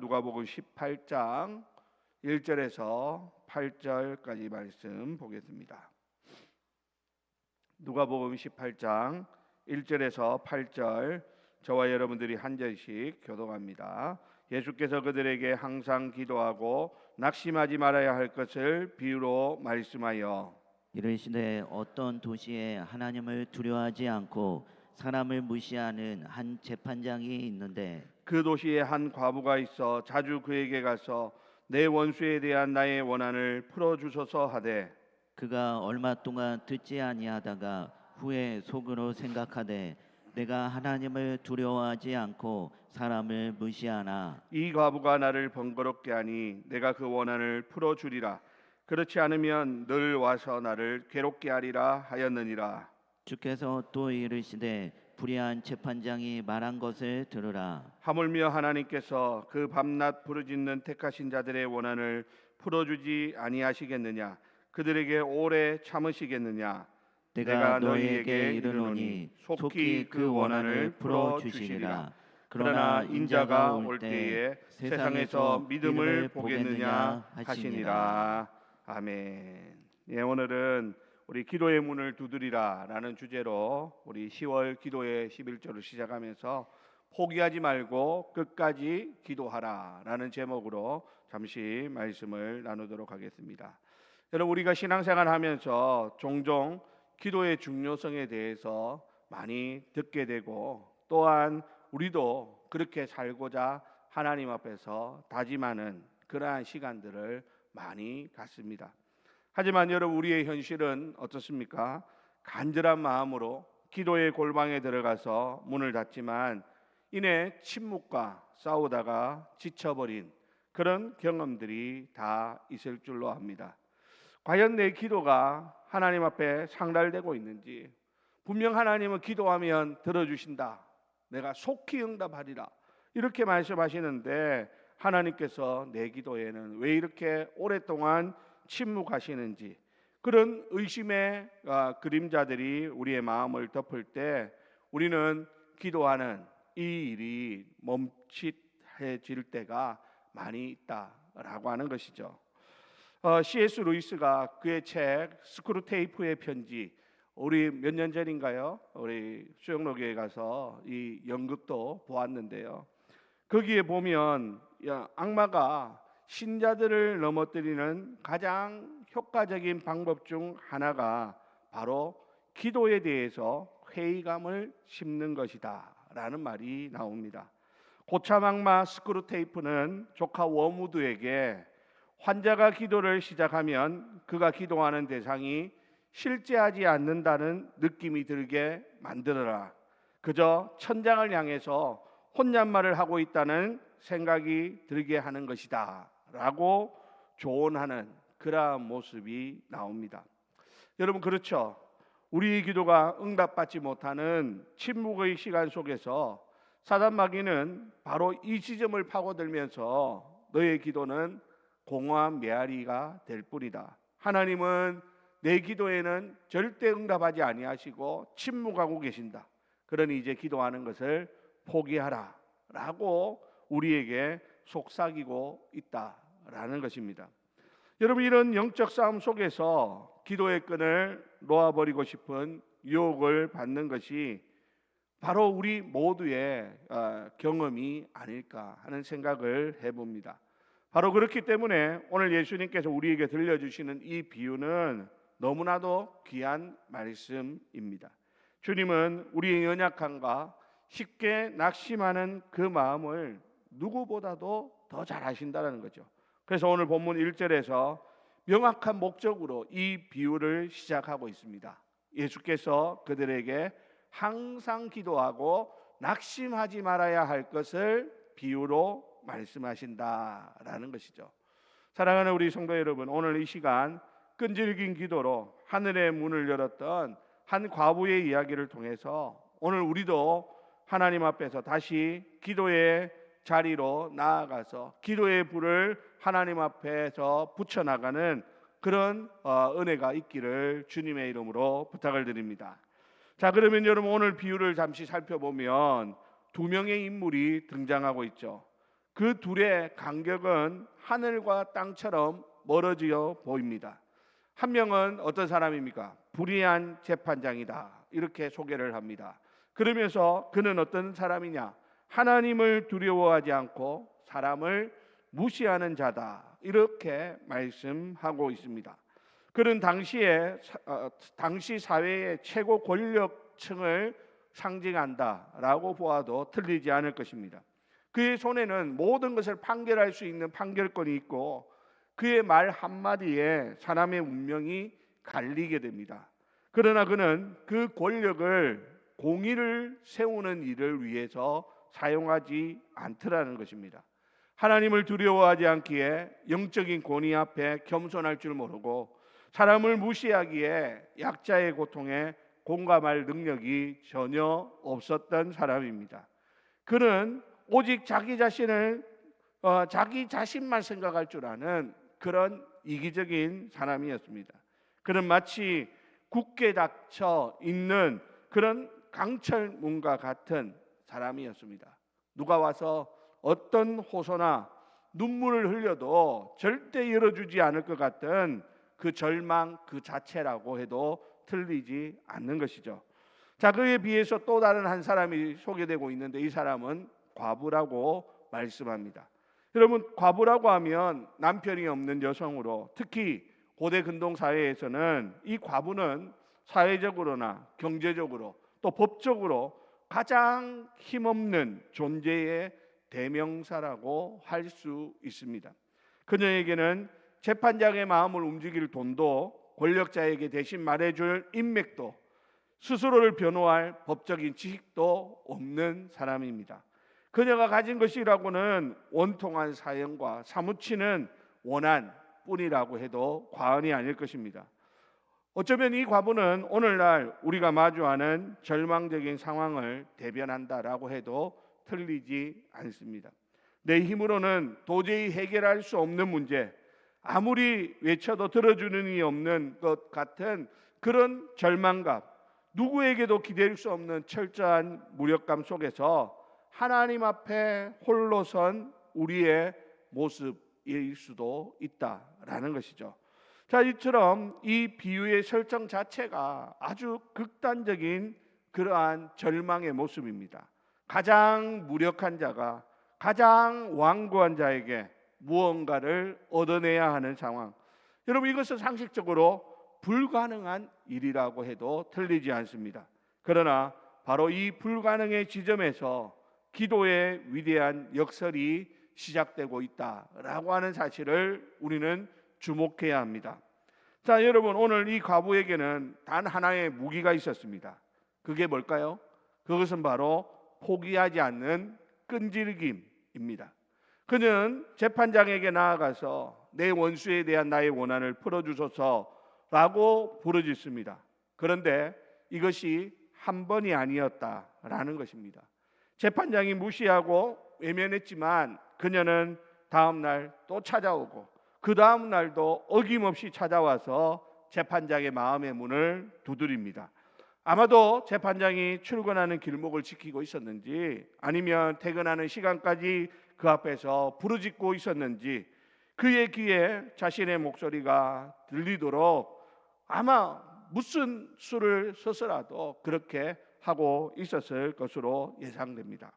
누가복음 18장 1절에서 8절까지 말씀 보겠습니다. 누가복음 18장 1절에서 8절 저와 여러분들이 한 절씩 교독합니다. 예수께서 그들에게 항상 기도하고 낙심하지 말아야 할 것을 비유로 말씀하여 이르시되 어떤 도시에 하나님을 두려워하지 않고 사람을 무시하는 한 재판장이 있는데 그 도시에 한 과부가 있어 자주 그에게 가서 내 원수에 대한 나의 원한을 풀어주소서 하되 그가 얼마 동안 듣지 아니하다가 후에 속으로 생각하되 내가 하나님을 두려워하지 않고 사람을 무시하나 이 과부가 나를 번거롭게 하니 내가 그 원한을 풀어주리라. 그렇지 않으면 늘 와서 나를 괴롭게 하리라 하였느니라. 주께서 또 이르시되 불의한 재판장이 말한 것을 들으라. 하물며 하나님께서 그 밤낮 부르짖는 택하신 자들의 원한을 풀어주지 아니하시겠느냐? 그들에게 오래 참으시겠느냐? 내가 너희에게 이르노니 속히 그 원한을 풀어주시리라. 그러나 인자가 올 때에 세상에서 믿음을 보겠느냐 하시니라. 아멘. 예, 오늘은 우리 기도의 문을 두드리라 라는 주제로 우리 10월 기도의 11절을 시작하면서 포기하지 말고 끝까지 기도하라 라는 제목으로 잠시 말씀을 나누도록 하겠습니다. 여러분, 우리가 신앙생활 하면서 종종 기도의 중요성에 대해서 많이 듣게 되고 또한 우리도 그렇게 살고자 하나님 앞에서 다짐하는 그러한 시간들을 많이 갖습니다. 하지만 여러분, 우리의 현실은 어떻습니까? 간절한 마음으로 기도의 골방에 들어가서 문을 닫지만 이내 침묵과 싸우다가 지쳐버린 그런 경험들이 다 있을 줄로 압니다. 과연 내 기도가 하나님 앞에 상달되고 있는지, 분명 하나님은 기도하면 들어주신다, 내가 속히 응답하리라 이렇게 말씀하시는데 하나님께서 내 기도에는 왜 이렇게 오랫동안 침묵하시는지, 그런 의심의 그림자들이 우리의 마음을 덮을 때 우리는 기도하는 이 일이 멈칫해질 때가 많이 있다라고 하는 것이죠. C.S. 루이스가 그의 책 스크루테이프의 편지, 우리 몇 년 전인가요? 우리 수영로교에 가서 이 연극도 보았는데요. 거기에 보면 악마가 신자들을 넘어뜨리는 가장 효과적인 방법 중 하나가 바로 기도에 대해서 회의감을 심는 것이다 라는 말이 나옵니다. 고참 악마 스크루테이프는 조카 워무드에게 환자가 기도를 시작하면 그가 기도하는 대상이 실제하지 않는다는 느낌이 들게 만들어라. 그저 천장을 향해서 혼잣말을 하고 있다는 생각이 들게 하는 것이다 라고 조언하는 그러한 모습이 나옵니다. 여러분, 그렇죠? 우리의 기도가 응답받지 못하는 침묵의 시간 속에서 사단 마귀는 바로 이 지점을 파고들면서 너의 기도는 공허한 메아리가 될 뿐이다, 하나님은 내 기도에는 절대 응답하지 아니하시고 침묵하고 계신다, 그러니 이제 기도하는 것을 포기하라 라고 우리에게 속삭이고 있다라는 것입니다. 여러분, 이런 영적 싸움 속에서 기도의 끈을 놓아버리고 싶은 유혹을 받는 것이 바로 우리 모두의 경험이 아닐까 하는 생각을 해봅니다. 바로 그렇기 때문에 오늘 예수님께서 우리에게 들려주시는 이 비유는 너무나도 귀한 말씀입니다. 주님은 우리의 연약함과 쉽게 낙심하는 그 마음을 누구보다도 더 잘 아신다는 거죠. 그래서 오늘 본문 1절에서 명확한 목적으로 이 비유를 시작하고 있습니다. 예수께서 그들에게 항상 기도하고 낙심하지 말아야 할 것을 비유로 말씀하신다라는 것이죠. 사랑하는 우리 성도 여러분, 오늘 이 시간 끈질긴 기도로 하늘의 문을 열었던 한 과부의 이야기를 통해서 오늘 우리도 하나님 앞에서 다시 기도의 자리로 나아가서 기도의 불을 하나님 앞에서 붙여나가는 그런 은혜가 있기를 주님의 이름으로 부탁을 드립니다. 자, 그러면 여러분, 오늘 비유를 잠시 살펴보면 두 명의 인물이 등장하고 있죠. 그 둘의 간격은 하늘과 땅처럼 멀어져 보입니다. 한 명은 어떤 사람입니까? 불의한 재판장이다, 이렇게 소개를 합니다. 그러면서 그는 어떤 사람이냐? 하나님을 두려워하지 않고 사람을 무시하는 자다, 이렇게 말씀하고 있습니다. 그는 당시 사회의 최고 권력층을 상징한다라고 보아도 틀리지 않을 것입니다. 그의 손에는 모든 것을 판결할 수 있는 판결권이 있고 그의 말 한마디에 사람의 운명이 갈리게 됩니다. 그러나 그는 그 권력을 공의를 세우는 일을 위해서 사용하지 않더라는 것입니다. 하나님을 두려워하지 않기에 영적인 권위 앞에 겸손할 줄 모르고 사람을 무시하기에 약자의 고통에 공감할 능력이 전혀 없었던 사람입니다. 그는 오직 자기 자신만 생각할 줄 아는 그런 이기적인 사람이었습니다. 그는 마치 굳게 닫혀 있는 그런 강철문과 같은 사람이었습니다. 누가 와서 어떤 호소나 눈물을 흘려도 절대 열어주지 않을 것 같은 그 절망 그 자체라고 해도 틀리지 않는 것이죠. 자, 그에 비해서 또 다른 한 사람이 소개되고 있는데 이 사람은 과부라고 말씀합니다. 여러분, 과부라고 하면 남편이 없는 여성으로, 특히 고대 근동 사회에서는 이 과부는 사회적으로나 경제적으로 또 법적으로 가장 힘없는 존재의 대명사라고 할 수 있습니다. 그녀에게는 재판장의 마음을 움직일 돈도, 권력자에게 대신 말해줄 인맥도, 스스로를 변호할 법적인 지식도 없는 사람입니다. 그녀가 가진 것이라고는 원통한 사형과 사무치는 원한 뿐이라고 해도 과언이 아닐 것입니다. 어쩌면 이 과부는 오늘날 우리가 마주하는 절망적인 상황을 대변한다라고 해도 틀리지 않습니다. 내 힘으로는 도저히 해결할 수 없는 문제, 아무리 외쳐도 들어주는 이가 없는 것 같은 그런 절망감, 누구에게도 기댈 수 없는 철저한 무력감 속에서 하나님 앞에 홀로 선 우리의 모습일 수도 있다라는 것이죠. 자, 이처럼 이 비유의 설정 자체가 아주 극단적인 그러한 절망의 모습입니다. 가장 무력한 자가 가장 완고한 자에게 무언가를 얻어내야 하는 상황. 여러분, 이것은 상식적으로 불가능한 일이라고 해도 틀리지 않습니다. 그러나 바로 이 불가능의 지점에서 기도의 위대한 역설이 시작되고 있다라고 하는 사실을 우리는 주목해야 합니다. 자, 여러분, 오늘 이 과부에게는 단 하나의 무기가 있었습니다. 그게 뭘까요? 그것은 바로 포기하지 않는 끈질김입니다. 그는 재판장에게 나아가서 내 원수에 대한 나의 원한을 풀어주소서라고 부르짖습니다. 그런데 이것이 한 번이 아니었다라는 것입니다. 재판장이 무시하고 외면했지만 그녀는 다음 날 또 찾아오고 그 다음 날도 어김없이 찾아와서 재판장의 마음의 문을 두드립니다. 아마도 재판장이 출근하는 길목을 지키고 있었는지 아니면 퇴근하는 시간까지 그 앞에서 부르짖고 있었는지 그의 귀에 자신의 목소리가 들리도록 아마 무슨 수를 써서라도 그렇게 하고 있었을 것으로 예상됩니다.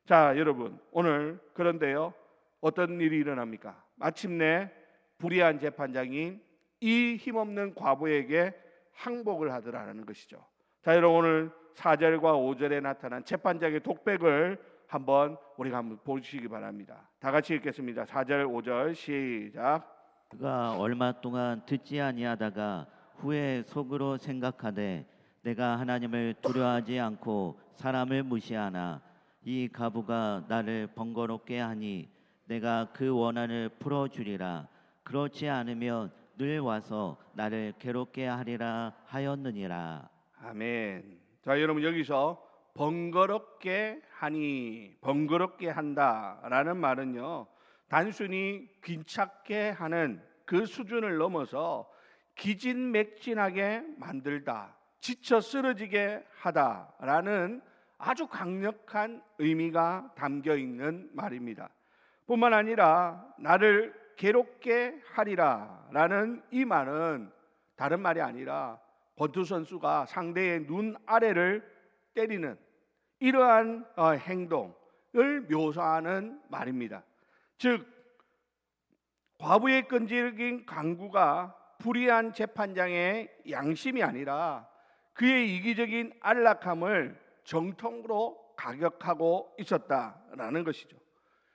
자, 여러분, 오늘 그런데요, 어떤 일이 일어납니까? 마침내 불의한 재판장이 이 힘없는 과부에게 항복을 하더라는 것이죠. 자, 여러분, 오늘 4절과 5절에 나타난 재판장의 독백을 한번 우리가 한번 보시기 바랍니다. 다 같이 읽겠습니다. 4절 5절 시작. 그가 얼마 동안 듣지 아니하다가 후에 속으로 생각하되 내가 하나님을 두려워하지 않고 사람을 무시하나 이 가부가 나를 번거롭게 하니 내가 그 원한을 풀어주리라. 그렇지 않으면 늘 와서 나를 괴롭게 하리라 하였느니라. 아멘. 자, 여러분, 여기서 번거롭게 하니, 번거롭게 한다라는 말은요, 단순히 귀찮게 하는 그 수준을 넘어서 기진맥진하게 만들다, 지쳐 쓰러지게 하다라는 아주 강력한 의미가 담겨 있는 말입니다. 뿐만 아니라 나를 괴롭게 하리라라는 이 말은 다른 말이 아니라 권투 선수가 상대의 눈 아래를 때리는 이러한 행동을 묘사하는 말입니다. 즉 과부의 끈질긴 강구가 불의한 재판장의 양심이 아니라 그의 이기적인 안락함을 정통으로 가격하고 있었다라는 것이죠.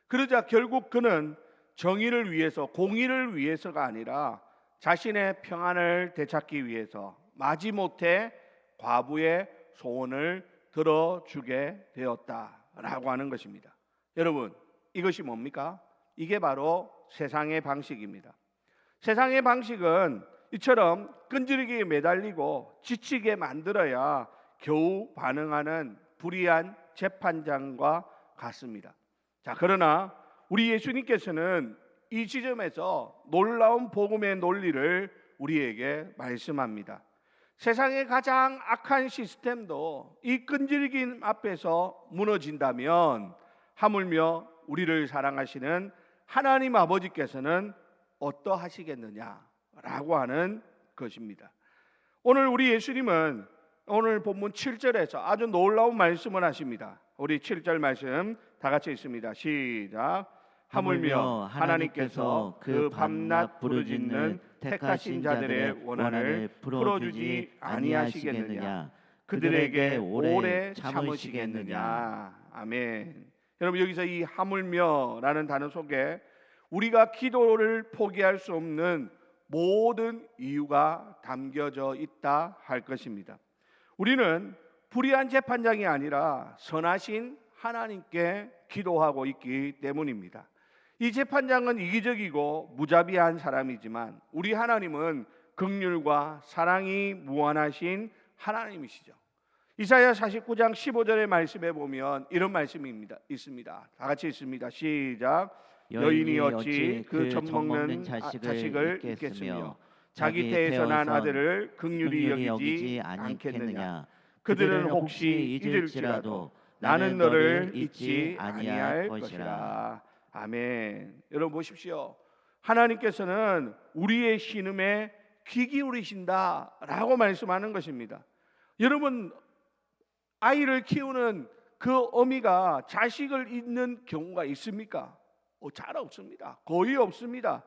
그러자 결국 그는 정의를 위해서, 공의를 위해서가 아니라 자신의 평안을 되찾기 위해서 마지못해 과부의 소원을 들어주게 되었다라고 하는 것입니다. 여러분, 이것이 뭡니까? 이게 바로 세상의 방식입니다. 세상의 방식은 이처럼 끈질기게 매달리고 지치게 만들어야 겨우 반응하는 불의한 재판장과 같습니다. 자, 그러나 우리 예수님께서는 이 지점에서 놀라운 복음의 논리를 우리에게 말씀합니다. 세상의 가장 악한 시스템도 이 끈질김 앞에서 무너진다면 하물며 우리를 사랑하시는 하나님 아버지께서는 어떠하시겠느냐라고 하는 것입니다. 오늘 우리 예수님은 오늘 본문 7절에서 아주 놀라운 말씀을 하십니다. 우리 7절 말씀 다 같이 읽습니다. 시작. 하물며 하나님께서 그 밤낮 부르짖는 택하신 자들의 원한을 풀어주지 아니하시겠느냐, 그들에게 오래 참으시겠느냐. 아멘. 여러분, 여기서 이 하물며라는 단어 속에 우리가 기도를 포기할 수 없는 모든 이유가 담겨져 있다 할 것입니다. 우리는 불의한 재판장이 아니라 선하신 하나님께 기도하고 있기 때문입니다. 이 재판장은 이기적이고 무자비한 사람이지만 우리 하나님은 긍휼과 사랑이 무한하신 하나님이시죠. 이사야 49장 15절의 말씀에 보면 이런 말씀이 있습니다. 다 같이 읽습니다. 시작. 여인이 어찌 그 젖먹는 자식을 잊겠으며 자기 태에서 난 아들을 긍휼히 여기지 않겠느냐. 그들은 혹시 잊을지라도 나는 너를 잊지 아니할 것이라. 아멘. 여러분 보십시오. 하나님께서는 우리의 신음에 귀 기울이신다라고 말씀하는 것입니다. 여러분, 아이를 키우는 그 어미가 자식을 잊는 경우가 있습니까? 잘 없습니다. 거의 없습니다.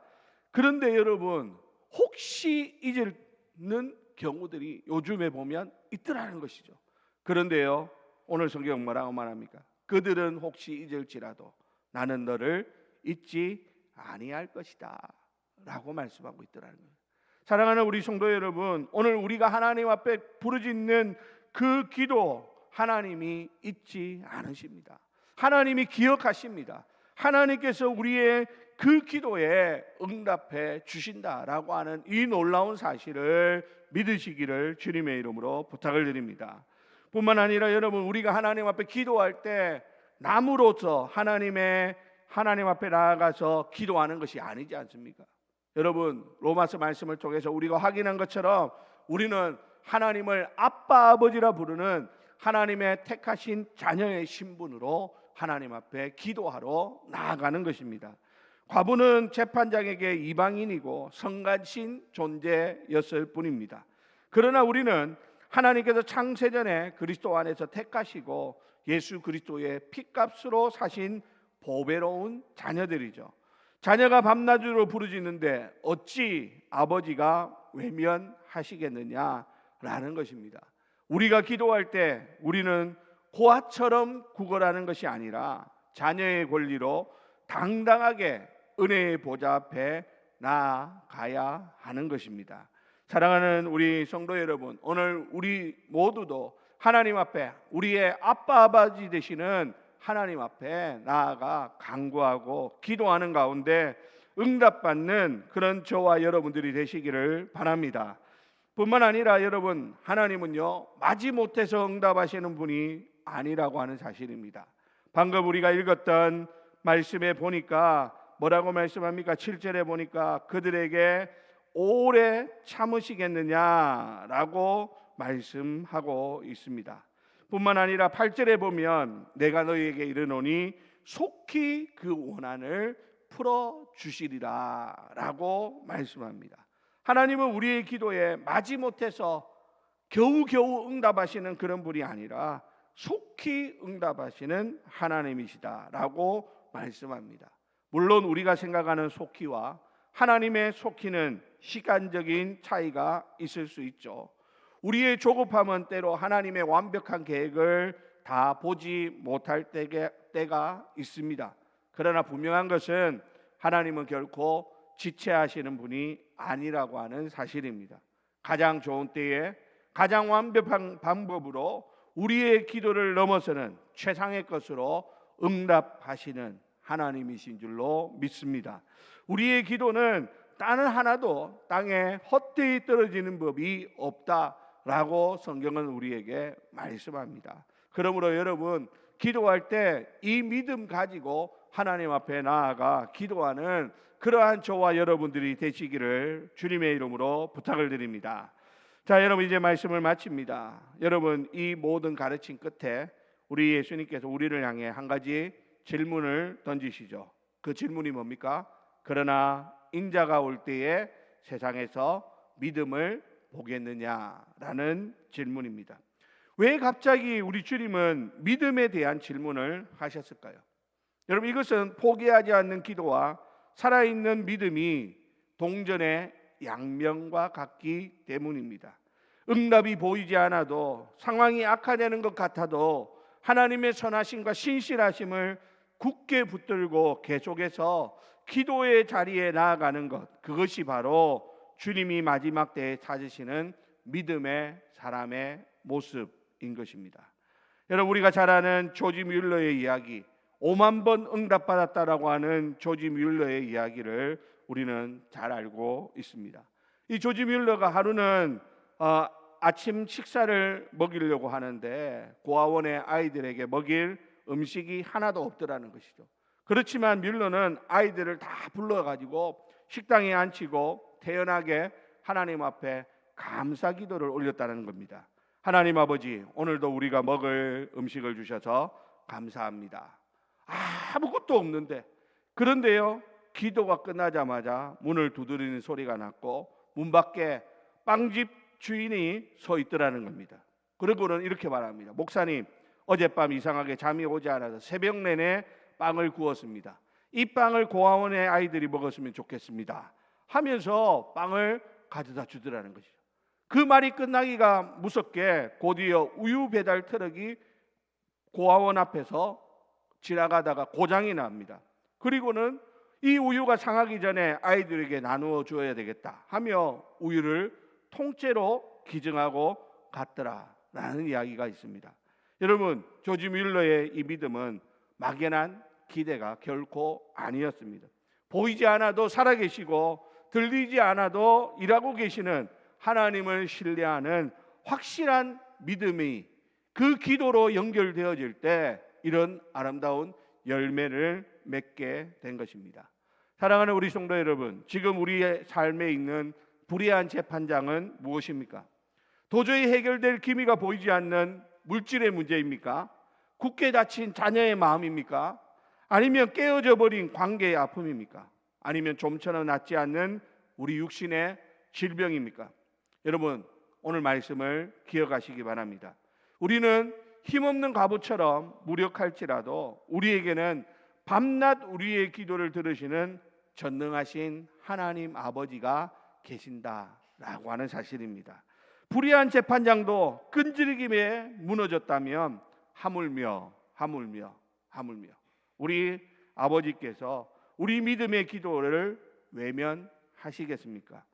그런데 여러분, 혹시 잊는 경우들이 요즘에 보면 있더라는 것이죠. 그런데요, 오늘 성경 뭐라고 말합니까? 그들은 혹시 잊을지라도 나는 너를 잊지 아니할 것이다 라고 말씀하고 있더라는 거예요. 사랑하는 우리 성도 여러분, 오늘 우리가 하나님 앞에 부르짖는 그 기도 하나님이 잊지 않으십니다. 하나님이 기억하십니다. 하나님께서 우리의 그 기도에 응답해 주신다라고 하는 이 놀라운 사실을 믿으시기를 주님의 이름으로 부탁을 드립니다. 뿐만 아니라 여러분, 우리가 하나님 앞에 기도할 때 남으로서 하나님 앞에 나아가서 기도하는 것이 아니지 않습니까? 여러분, 로마서 말씀을 통해서 우리가 확인한 것처럼 우리는 하나님을 아빠 아버지라 부르는 하나님의 택하신 자녀의 신분으로 하나님 앞에 기도하러 나아가는 것입니다. 과부는 재판장에게 이방인이고 성가신 존재였을 뿐입니다. 그러나 우리는 하나님께서 창세전에 그리스도 안에서 택하시고 예수 그리스도의 피값으로 사신 보배로운 자녀들이죠. 자녀가 밤낮으로 부르짖는데 어찌 아버지가 외면하시겠느냐라는 것입니다. 우리가 기도할 때 우리는 고아처럼 구걸하는 것이 아니라 자녀의 권리로 당당하게 은혜의 보좌 앞에 나아가야 하는 것입니다. 사랑하는 우리 성도 여러분, 오늘 우리 모두도 하나님 앞에 우리의 아빠 아버지 되시는 하나님 앞에 나아가 간구하고 기도하는 가운데 응답받는 그런 저와 여러분들이 되시기를 바랍니다. 뿐만 아니라 여러분, 하나님은요 마지못해서 응답하시는 분이 아니라고 하는 사실입니다. 방금 우리가 읽었던 말씀에 보니까 뭐라고 말씀합니까? 7절에 보니까 그들에게 오래 참으시겠느냐라고 말씀하고 있습니다. 뿐만 아니라 8절에 보면 내가 너희에게 이르노니 속히 그 원한을 풀어 주시리라라고 말씀합니다. 하나님은 우리의 기도에 마지못해서 겨우겨우 응답하시는 그런 분이 아니라 속히 응답하시는 하나님이시다라고 말씀합니다. 물론 우리가 생각하는 속히와 하나님의 속히는 시간적인 차이가 있을 수 있죠. 우리의 조급함은 때로 하나님의 완벽한 계획을 다 보지 못할 때가 있습니다. 그러나 분명한 것은 하나님은 결코 지체하시는 분이 아니라고 하는 사실입니다. 가장 좋은 때에 가장 완벽한 방법으로 우리의 기도를 넘어서는 최상의 것으로 응답하시는 하나님이신 줄로 믿습니다. 우리의 기도는 단 하나도 땅에 헛되이 떨어지는 법이 없다라고 성경은 우리에게 말씀합니다. 그러므로 여러분, 기도할 때 이 믿음 가지고 하나님 앞에 나아가 기도하는 그러한 저와 여러분들이 되시기를 주님의 이름으로 부탁을 드립니다. 자, 여러분, 이제 말씀을 마칩니다. 여러분, 이 모든 가르침 끝에 우리 예수님께서 우리를 향해 한 가지 질문을 던지시죠. 그 질문이 뭡니까? 그러나 인자가 올 때에 세상에서 믿음을 보겠느냐라는 질문입니다. 왜 갑자기 우리 주님은 믿음에 대한 질문을 하셨을까요? 여러분, 이것은 포기하지 않는 기도와 살아있는 믿음이 동전의 양면과 같기 때문입니다. 응답이 보이지 않아도, 상황이 악화되는 것 같아도 하나님의 선하심과 신실하심을 굳게 붙들고 계속해서 기도의 자리에 나아가는 것, 그것이 바로 주님이 마지막 때에 찾으시는 믿음의 사람의 모습인 것입니다. 여러분, 우리가 잘 아는 조지 뮬러의 이야기, 5만 번 응답받았다라고 하는 조지 뮬러의 이야기를 우리는 잘 알고 있습니다. 이 조지 뮬러가 하루는 아침 식사를 먹이려고 하는데 고아원의 아이들에게 먹일 음식이 하나도 없더라는 것이죠. 그렇지만 뮬러는 아이들을 다 불러가지고 식당에 앉히고 태연하게 하나님 앞에 감사 기도를 올렸다는 겁니다. 하나님 아버지, 오늘도 우리가 먹을 음식을 주셔서 감사합니다. 아무것도 없는데, 그런데요, 기도가 끝나자마자 문을 두드리는 소리가 났고 문 밖에 빵집 주인이 서 있더라는 겁니다. 그리고는 이렇게 말합니다. 목사님, 어젯밤 이상하게 잠이 오지 않아서 새벽 내내 빵을 구웠습니다. 이 빵을 고아원의 아이들이 먹었으면 좋겠습니다 하면서 빵을 가져다 주더라는 것이죠. 그 말이 끝나기가 무섭게 곧이어 우유 배달 트럭이 고아원 앞에서 지나가다가 고장이 납니다. 그리고는 이 우유가 상하기 전에 아이들에게 나누어 줘야 되겠다 하며 우유를 통째로 기증하고 갔더라라는 이야기가 있습니다. 여러분, 조지 뮬러의 이 믿음은 막연한 기대가 결코 아니었습니다. 보이지 않아도 살아계시고 들리지 않아도 일하고 계시는 하나님을 신뢰하는 확실한 믿음이 그 기도로 연결되어질 때 이런 아름다운 열매를 맺게 된 것입니다. 사랑하는 우리 성도 여러분, 지금 우리의 삶에 있는 불의한 재판장은 무엇입니까? 도저히 해결될 기미가 보이지 않는 물질의 문제입니까? 굳게 닫힌 자녀의 마음입니까? 아니면 깨어져 버린 관계의 아픔입니까? 아니면 좀처럼 낫지 않는 우리 육신의 질병입니까? 여러분, 오늘 말씀을 기억하시기 바랍니다. 우리는 힘없는 과부처럼 무력할지라도 우리에게는 밤낮 우리의 기도를 들으시는 전능하신 하나님 아버지가 계신다라고 하는 사실입니다. 불의한 재판장도 끈질김에 무너졌다면 하물며 우리 아버지께서 우리 믿음의 기도를 외면하시겠습니까?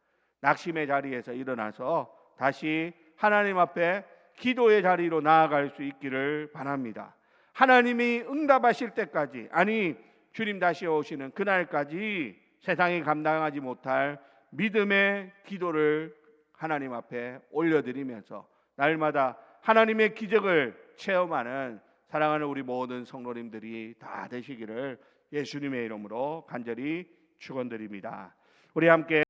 낙심의 자리에서 일어나서 다시 하나님 앞에 기도의 자리로 나아갈 수 있기를 바랍니다. 하나님이 응답하실 때까지, 아니 주님 다시 오시는 그날까지 세상이 감당하지 못할 믿음의 기도를 하나님 앞에 올려드리면서 날마다 하나님의 기적을 체험하는 사랑하는 우리 모든 성도님들이 다 되시기를 예수님의 이름으로 간절히 축원드립니다. 우리 함께